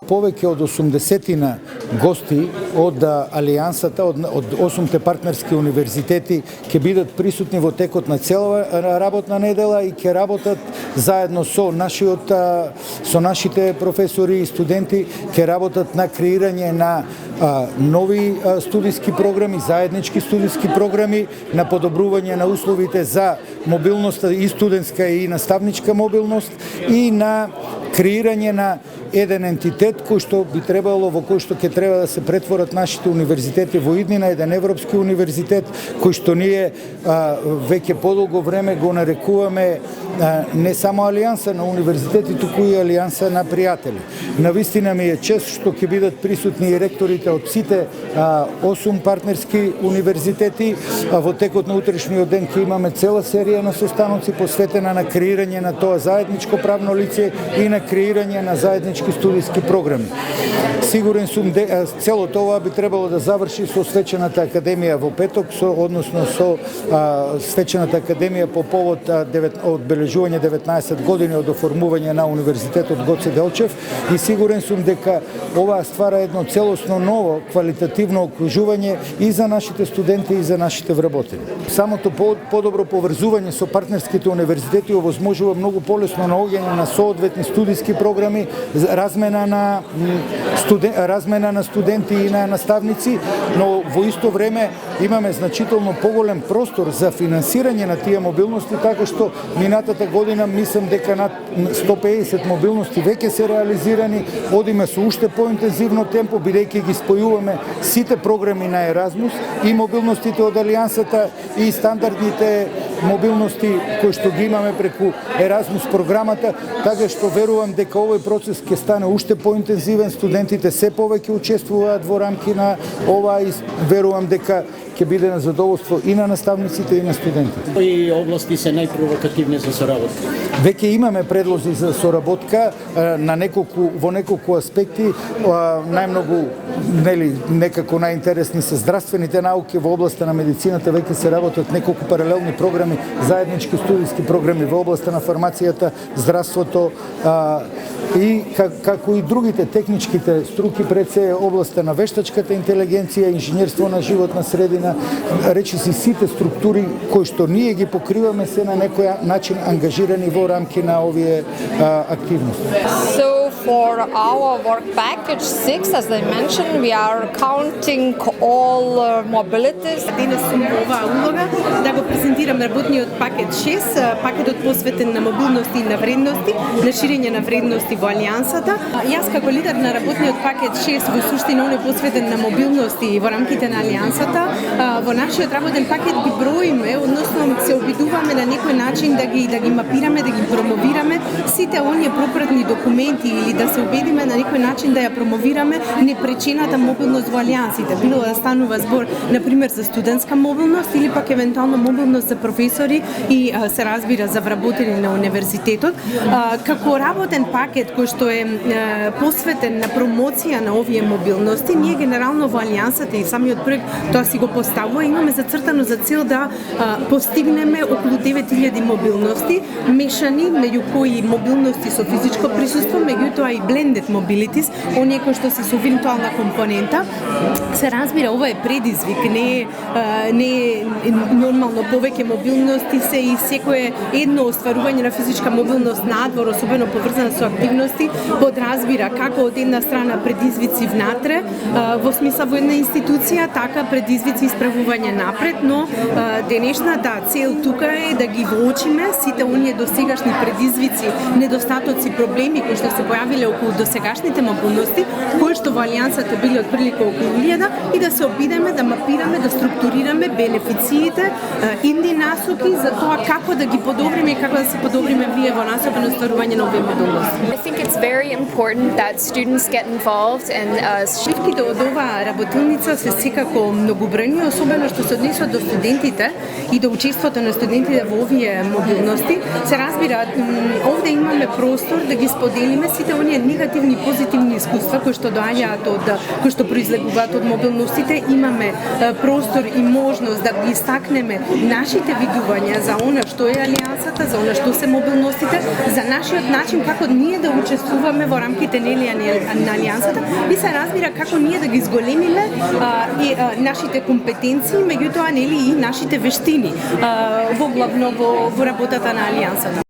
Повеќе од 80 гости од Алијансата, од 8 партнерски универзитети ќе бидат присутни во текот на цела работна недела и ќе работат заедно со нашите професори и студенти, ќе работат на креирање на нови студиски програми, заеднички студиски програми, на подобрување на условите за мобилност и студентска и наставничка мобилност и на креирање на еден ентитет кој што би требало, во кој што ќе треба да се претворат нашите универзитети во иднина, еден европски универзитет кој што ние веќе подолго време го нарекуваме не само Алијанса на универзитети, туку и Алијанса на пријатели. Навистина ми е чест што ќе бидат присутни и ректорите од сите 8 партнерски универзитети. Во текот на утрешниот ден ќе имаме цела серија на состаноци посветена на креирање на тоа заедничко правно лице и на креирање на заеднички студиски програми. Сигурен сум цело тоа би требало да заврши со свечената академија во петок, односно со свечената академија по повод одбележување 19 години од оформување на Универзитетот Гоце Делчев, и сигурен сум дека ова ствара едно целосно ново квалитативно окружување и за нашите студенти и за нашите вработени. Самото подобро поврзување со партнерските универзитети овозможува многу полесно наоѓање на соодветни студиски програми, размена на студенти и на наставници, но во исто време имаме значително поголем простор за финансирање на тие мобилности, така што минатата година мислам дека над 150 мобилности веќе се реализирани, одиме со уште поинтензивно темпо, бидејќи ги спојуваме сите програми на Еразмус и мобилностите од Алијансата и стандардните мобилности кои што ги имаме преку Еразмус програмата, така што верувам дека овој процес ќе стане уште поинтензивен, студентите се повеќе учествуваат во рамки на ова и верувам дека ќе биде на задоволство и на наставниците и на студентите. Кои области се најпровокативни за соработка? Веќе имаме предлози за соработка во неколку аспекти. Најмногу некако најинтересни се здравствените науки, во областа на медицината веќе се работат неколку паралелни програми, заеднички студиски програми во областа на фармацијата, здравството и како и другите техничките струки, пред се областа на вештачката интелигенција, инженерство на животна средина, речиси сите структури кои што ние ги покриваме се на некој начин ангажирани во рамки на овие активности. So for our work package 6, as I mentioned, we are counting all mobilities. Денес сум во оваа улога да го презентирам работниот пакет 6, пакетот посветен на мобилност и на вредности, на ширење на вредности во Алијансата. Јас како лидер на работниот пакет 6 во суштина он е посветен на мобилност и во рамките на Алијансата. Во нашиот работен пакет ги броиме, односно се обидуваме на некој начин да ги мапираме, да ги промовираме сите оние пропратни документи или да се убедиме на некој начин да ја промовираме непречената мобилност во алијансите. Било да станува збор, например, за студентска мобилност или пак евентуално мобилност за професори и се разбира за вработени на универзитетот. Како работен пакет кој што е посветен на промоција на овие мобилности, ние генерално во Алијансата и самиот проект тоа си го поставува, имаме зацртано за цел да постигнеме околу 9000 мобилности, мешани, меѓу кои мобилности со физичко присуство, меѓутоа и blended mobilities, оние кои што се со виртуална компонента. Се разбира, ова е предизвик, не е нормално повеќе мобилности се и секое едно остварување на физичка мобилност надвор, особено поврзана со активности, подразбира како од една страна предизвици внатре, во смисла во една институција, така предизвици исправување напред, но денешната цел тука е да ги воочиме сите оние досегашни предизвици, недостатоци, проблеми кои што се појавиле околу досегашните мобилности, кои што во Алијансата биле отприлика околу 1000, и да се обидеме да мапираме, да структурираме бенефициите, инди насоки за тоа како да ги подобриме и како да се подобриме вие во насока на остварување на овие мобилности. I think it's very important that students get involved and шифтите од оваа работилница се секако многобројни, особено што се однесува до студентите и до учеството на студентите во овие мобилности. Се разбира, овде имаме простор да ги споделиме сите оние негативни и позитивни искуства кои што доаѓаат кои што произлегуваат од мобилностите, имаме простор и можност да ги истакнеме нашите видувања за она што е алијансата, за она што се мобилностите, за нашиот начин како ние да учествуваме во рамките на алијансата и се разбира како ние да ги зголемиме и нашите компетенции, меѓутоа нели и нашите вештини во главно во работата на алијансата.